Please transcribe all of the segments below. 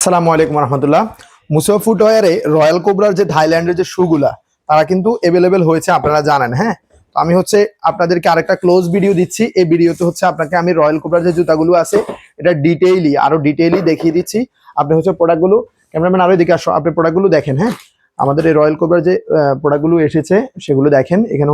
আসসালামু আলাইকুম রহমতুল্লাহ। মুসা ফুটওয়্যারে রয়্যাল কোবরার যে থাইল্যান্ডের যে শুগুলা তারা কিন্তু অ্যাভেলেবেল হয়েছে, আপনারা জানেন। হ্যাঁ, তো আমি আপনাদেরকে আরেকটা ক্লোজ ভিডিও দিচ্ছি। এই ভিডিওতে আপনাকে আমি রয়্যাল কোবরার যে জুতাগুলো আছে এটা আরো ডিটেইলি দেখিয়ে দিচ্ছি। আপনি প্রোডাক্টগুলো, ক্যামেরাম্যান আরো এদিকে আসো, আপনি প্রোডাক্টগুলো দেখেন। হ্যাঁ, আমাদের এই রয়্যাল কোবরার যে প্রোডাক্টগুলো এসেছে সেগুলো দেখেন। এখানে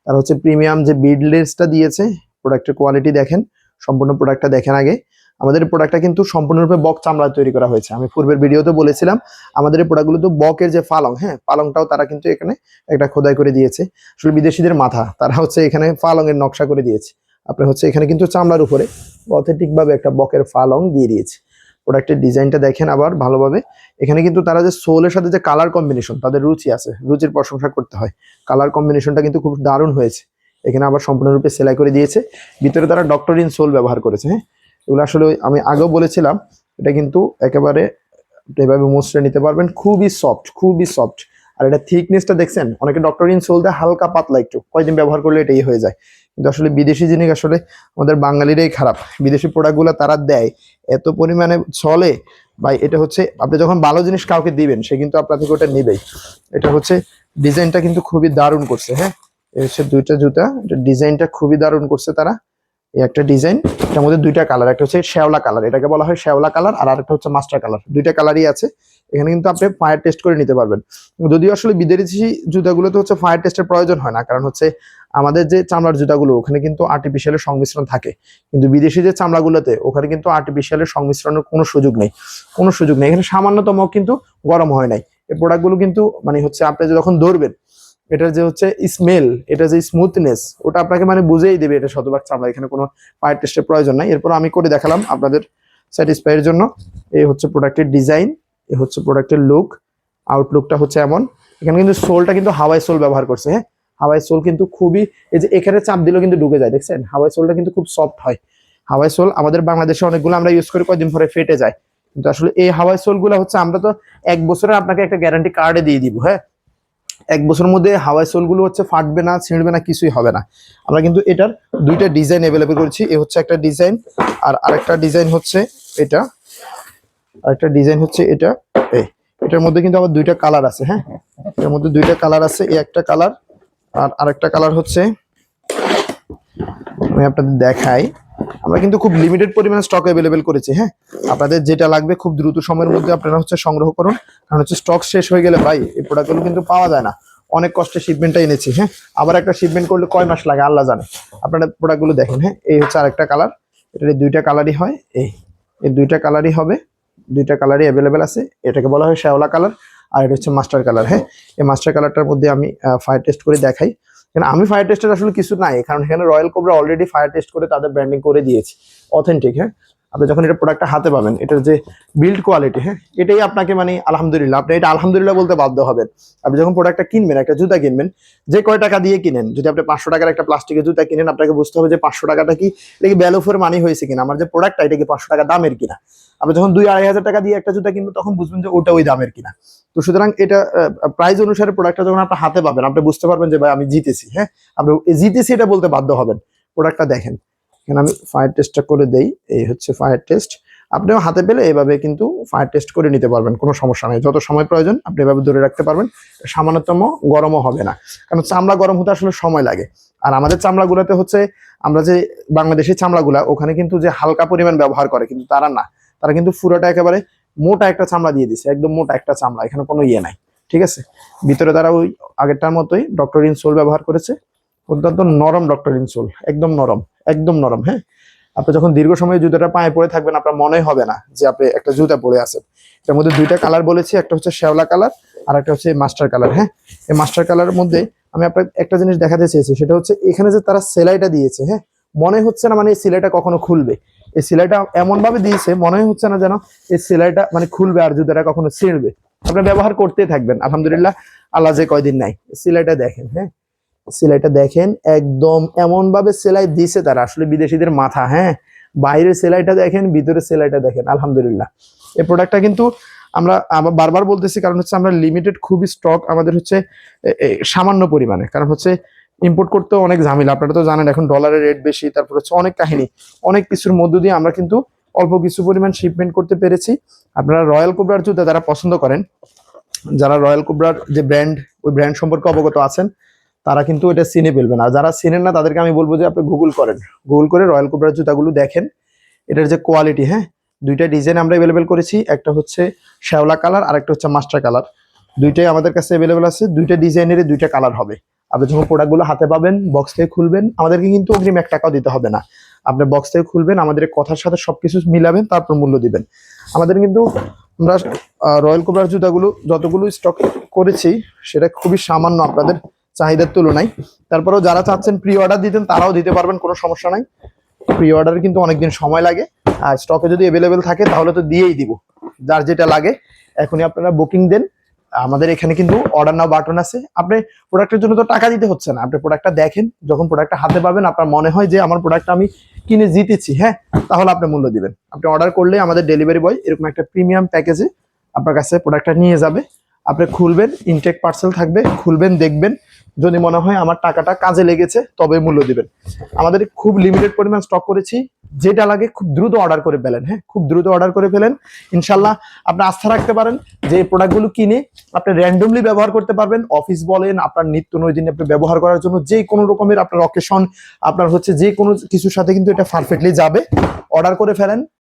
তারা প্রিমিয়াম যে বিডলেসটা দিয়েছে, প্রোডাক্টের কোয়ালিটি দেখেন, সম্পূর্ণ প্রোডাক্টটা দেখেন আগে। আমাদের প্রোডাক্টটা কিন্তু সম্পূর্ণরূপে বক চামড়া তৈরি করা হয়েছে। আমি পূর্বের ভিডিওতে বলেছিলাম আমাদের এই প্রোডাক্টগুলো তো বকের যে পালং, হ্যাঁ, পালংটাও তারা কিন্তু এখানে একটা খোদাই করে দিয়েছে। আসলে বিদেশিদের মাথা, তারা এখানে পালংয়ের নকশা করে দিয়েছে। আপনি এখানে কিন্তু চামড়ার উপরে অথেন্টিক ভাবে একটা বকের পালং দিয়ে দিয়েছে। প্রোডাক্টের ডিজাইনটা দেখেন আবার ভালোভাবে। এখানে কিন্তু তারা যে সোলের সাথে যে কালার কম্বিনেশন, তাদের রুচি আছে, রুচির প্রশংসা করতে হয়। কালার কম্বিনেশনটা কিন্তু খুব দারুণ হয়েছে। এখানে আবার সম্পূর্ণরূপে সেলাই করে দিয়েছে। ভিতরে তারা ডক্টরিন সোল ব্যবহার করেছে। হ্যাঁ, এগুলো আসলে আমি আগেও বলেছিলাম, এটা কিন্তু একেবারে এভাবে মুছড়ে নিতে পারবেন, খুবই সফট, খুবই সফট। আর এটা থিকনেসটা দেখছেন, অনেকে ডক্টরিন সোল দেয় হালকা পাতলা, একটু কয়েকদিন ব্যবহার করলে এটাই হয়ে যায়। কিন্তু আসলে বিদেশি জিনিস আসলে আমাদের বাঙালিরাই খারাপ। বিদেশি প্রোডাক্টগুলো তারা দেয় এত পরিমাণে চলে ভাই। এটা আপনি যখন ভালো জিনিস কাউকে দিবেন, সে কিন্তু আপনার থেকে ওটা নিবেই। এটা ডিজাইনটা কিন্তু খুবই দারুণ করছে। হ্যাঁ, এই দুইটা জুতা, ডিজাইনটা খুবই দারুণ করছে তারা। এই একটা ডিজাইন, এটার মধ্যে দুইটা কালার, একটা শ্যাওলা কালার, এটাকে বলা হয় শ্যাওলা কালার, আর আরেকটা মাস্টার কালার। দুইটা কালারই আছে। এখানে কিন্তু আপনি ফায়ার টেস্ট করে নিতে পারবেন। যদিও আসলে বিদেশি জুতাগুলোতে ফায়ার টেস্টের প্রয়োজন হয় না, কারণ আমাদের যে চামড়ার জুতাগুলো ওখানে কিন্তু আর্টিফিশিয়ালের সংমিশ্রণ থাকে, কিন্তু বিদেশি যে চামড়াগুলোতে ওখানে কিন্তু আর্টিফিশিয়ালের সংমিশ্রণের কোনো সুযোগ নেই, কোনো সুযোগ নেই। এখানে সামান্যতম কিন্তু গরম হয় নাই। এই প্রোডাক্টগুলো কিন্তু আপনি যখন ধরবেন, এটার যে স্মেল, এটা যে স্মুথনেস, ওটা আপনাকে বুঝেই দেবে এটা শতভাগ চামড়া। এখানে কোনো ফায়ার টেস্টের প্রয়োজন নাই। এরপর আমি করে দেখালাম আপনাদের স্যাটিসফাইয়ের জন্য। এই প্রোডাক্টের ডিজাইন, এই প্রোডাক্টের লুক, আউটলুকটা এমন। এখানে কিন্তু সোলটা কিন্তু হাওয়াই সোল ব্যবহার করছে। হ্যাঁ, হাওয়াই সোল কিন্তু খুবই, এই যে এখানে চাপ দিলেও কিন্তু ঢুকে যায়, দেখছেন? হাওয়াই সোলটা কিন্তু খুব সফট হয়। হাওয়াই সোল আমাদের বাংলাদেশে অনেকগুলো আমরা ইউজ করি, কয়েকদিন পরে ফেটে যায়। কিন্তু আসলে এই হাওয়াই সোল গুলো আমরা তো 1 বছরে আপনাকে একটা গ্যারান্টি কার্ডে দিয়ে দিব। হ্যাঁ, 1 বছরের মধ্যে হাওয়াই সোলগুলো ফাটবে না, ছিঁড়বে না, কিছুই হবে না। আমরা কিন্তু এটার দুইটা ডিজাইন অ্যাভেলেবল করেছি। এ একটা ডিজাইন, আর আরেকটা ডিজাইন এটা, আরেকটা ডিজাইন এটা। এটার মধ্যে কিন্তু আবার দুইটা কালার আছে। হ্যাঁ, এটার মধ্যে দুইটা কালার আছে। এই একটা কালার, আর আরেকটা কালার আমি আপনাদের দেখাই। আমরা কিন্তু খুব লিমিটেড পরিমাণে স্টক অ্যাভেলেবেল করেছি। হ্যাঁ, আপনাদের যেটা লাগবে খুব দ্রুত সময়ের মধ্যে আপনারা সংগ্রহ করুন, কারণ স্টক শেষ হয়ে গেলে ভাই এই প্রোডাক্টগুলো কিন্তু পাওয়া যায় না। অনেক কষ্টে শিপমেন্টটা এনেছি। হ্যাঁ, আবার একটা শিপমেন্ট করলে কয় মাস লাগে আল্লাহ জানে। আপনারা প্রোডাক্টগুলো দেখেন। হ্যাঁ, এই আরেকটা কালার, এটার দুইটা কালারই হয়। এই দুইটা কালারই হবে, দুইটা কালারই অ্যাভেলেবেল আছে। এটাকে বলা হয় শ্যাওলা কালার, আর এটা মাস্টার কালার। হ্যাঁ, এই মাস্টার কালারটার মধ্যে আমি ফায়ার টেস্ট করে দেখাই। আমি ফায়ার টেস্টের আসলে কিছু নাই, কারণ এখানে royal cobra already fire test করে তাদের ব্র্যান্ডিং করে দিয়েছে অথেন্টিক। হ্যাঁ, আপনি যখন এটা প্রোডাক্টটা হাতে পাবেন, এটার যে বিল্ড কোয়ালিটি, হ্যাঁ, এটাই আপনাকে আলহামদুলিল্লাহ, আপনি এটা আলহামদুলিল্লাহ বলতে বাধ্য হবেন। আপনি যখন প্রোডাক্টটা কিনবেন, একটা জুতা কিনবেন, যে কয় টাকা দিয়ে কিনেন, যদি আপনি 500 টাকার একটা প্লাস্টিকের জুতা কিনেন, আপনাকে বুঝতে হবে যে 500 টাকাটা কি এটা কি ভ্যালু ফর মানি হয়েছে কিনা, আমার যে প্রোডাক্টটা এটা কি 500 টাকা দামের কিনা। আপনি যখন 2-2,500 টাকা দিয়ে একটা জুতা কিনবেন, তখন বুঝবেন যে ওটা ওই দামের কিনা। তো সুতরাং এটা প্রাইস অনুসারে প্রোডাক্টটা যখন আপনি হাতে পাবেন, আপনি বুঝতে পারবেন যে ভাই আমি জিতেছি। হ্যাঁ, আপনি জিতেছি এটা বলতে বাধ্য হবেন। প্রোডাক্টটা দেখেন, এখানে আমি ফায়ার টেস্টটা করে দেই। এই ফায়ার টেস্ট। আপনিও হাতে পেলে এভাবে কিন্তু ফায়ার টেস্ট করে নিতে পারবেন, কোনো সমস্যা নেই। যত সময় প্রয়োজন আপনি এভাবে ধরে রাখতে পারবেন, সামান্যতম গরমও হবে না, কারণ চামড়া গরম হতে আসলে সময় লাগে। আর আমাদের চামড়াগুলোতে আমরা যে বাংলাদেশের চামড়াগুলা, ওখানে কিন্তু যে হালকা পরিমাণ ব্যবহার করে, কিন্তু তারা না, তারা কিন্তু পুরোটা একেবারে মোটা একটা চামড়া দিয়ে দিছে, একদম মোটা একটা চামড়া, এখানে কোনো ইয়ে নাই। ঠিক আছে, ভিতরে তারা ওই আগেরটার মতোই ডক্টরিন সোল ব্যবহার করেছে। অত্যন্ত নরম ডক্টরিন সোল, একদম নরম, একদম নরম। হ্যাঁ, আপনি যখন দীর্ঘ সময় জুতাটা পায়ে পরে থাকবেন, আপনার মনে হবে না যে আপনি একটা জুতা পরে আছেন। এর মধ্যে দুইটা কালার বলেছি, একটা শ্যাওলা কালার, আর একটা মাস্টার কালার। হ্যাঁ, এই মাস্টার কালারের মধ্যে আমি আপনাকে একটা জিনিস দেখাতে চেয়েছি, সেটা এখানে যে তারা সেলাইটা দিয়েছে। হ্যাঁ, মনে হচ্ছে না এই সেলাইটা কখনো খুলবে। এই সেলাইটা এমন ভাবে দিয়েছে, মনে হচ্ছে না যেন এই সেলাইটা খুলবে আর জুতাটা কখনো ছিঁড়বে। আপনি ব্যবহার করতেই থাকবেন আলহামদুলিল্লাহ, আল্লাহ যে কয়দিন নাই। সেলাইটা দেখেন। হ্যাঁ, সেলাইটা দেখেন, একদম এমন ভাবে সেলাই দিছে তারা, আসলে বিদেশিদের মাথা। হ্যাঁ, বাইরের সেলাইটা দেখেন, ভিতরের সেলাইটা দেখেন, আলহামদুলিল্লাহ। এই প্রোডাক্টটা কিন্তু আমরা বারবার বলতেছি, কারণ আমরা লিমিটেড খুবই স্টক আমাদের সামান্য পরিমাণে, কারণ ইম্পোর্ট করতে অনেক ঝামেলা। আপনারা তো জানেন এখন ডলারের রেট বেশি, তারপর অনেক কাহিনী, অনেক কিছুর মধ্য দিয়ে আমরা কিন্তু অল্প কিছু পরিমাণ শিপমেন্ট করতে পেরেছি। আপনারা রয়্যাল কোবরার জুতা যারা পছন্দ করেন, যারা রয়্যাল কোবরার যে ব্র্যান্ড, ওই ব্র্যান্ড সম্পর্কে অবগত আছেন, তারা কিন্তু এটা চিনে ফেলবেন। আর যারা চিনেন না তাদেরকে আমি বলবো যে আপনি গুগল করেন, গুগল করে রয়্যাল কোবরার জুতাগুলো দেখেন, এটার যে কোয়ালিটি। হ্যাঁ, দুইটা ডিজাইন আমরা অ্যাভেলেবেল করেছি, একটা হচ্ছে শ্যাওলা কালার আর একটা হচ্ছে মাস্টার কালার। দুইটাই আমাদের কাছে অ্যাভেলেবেল আছে, দুইটা ডিজাইনেরই দুইটা কালার হবে। আপনি যখন প্রোডাক্টগুলো হাতে পাবেন, বক্স থেকে খুলবেন, আমাদেরকে কিন্তু অগ্রিম 1 টাকাও দিতে হবে না। আপনি বক্স থেকে খুলবেন, আমাদের কথার সাথে সবকিছু মিলাবেন, তারপর মূল্য দিবেন। আমাদের কিন্তু আমরা রয়্যাল কোবরার জুতাগুলো যতগুলো স্টক করেছি সেটা খুবই সামান্য আপনাদের চাহিদার তুলনায়। তারপরেও যারা চাচ্ছেন প্রি অর্ডার দিতেন তারাও দিতে পারবেন, কোনো সমস্যা নাই। প্রি অর্ডারে কিন্তু অনেকদিন সময় লাগে, আর স্টকে যদি অ্যাভেলেবেল থাকে তাহলে তো দিয়েই দিব। যার যেটা লাগে এখনই আপনারা বুকিং দেন। আমাদের এখানে কিন্তু অর্ডার নাও বাটন আছে। আপনি প্রোডাক্টের জন্য তো টাকা দিতে হচ্ছে না, আপনি প্রোডাক্টটা দেখেন, যখন প্রোডাক্টটা হাতে পাবেন আপনার মনে হয় যে আমার প্রোডাক্টটা আমি কিনে জিতেছি, হ্যাঁ, তাহলে আপনি মূল্য দিবেন। আপনি অর্ডার করলে আমাদের ডেলিভারি বয় এরকম একটা প্রিমিয়াম প্যাকেজে আপনার কাছে প্রোডাক্টটা নিয়ে যাবে। আপনি খুলবেন, ইনটেক পার্সেল থাকবে, খুলবেন, দেখবেন, যদি মনে হয় আমার টাকাটা কাজে লেগেছে তবে মূল্য দিবেন। আমাদের খুব লিমিটেড পরিমাণ স্টক করেছি, যেটা লাগে খুব দ্রুত অর্ডার করে ফেলেন। হ্যাঁ, খুব দ্রুত অর্ডার করে ফেলেন, ইনশাল্লাহ আপনি আস্থা রাখতে পারেন যে এই প্রোডাক্টগুলো কিনে আপনি র্যান্ডমলি ব্যবহার করতে পারবেন। অফিস বলেন, আপনার নিত্য নৈদিন আপনি ব্যবহার করার জন্য যে কোনো রকমের আপনার অকেশন, আপনার হচ্ছে যে কোনো কিছুর সাথে কিন্তু এটা পারফেক্টলি যাবে। অর্ডার করে ফেলেন,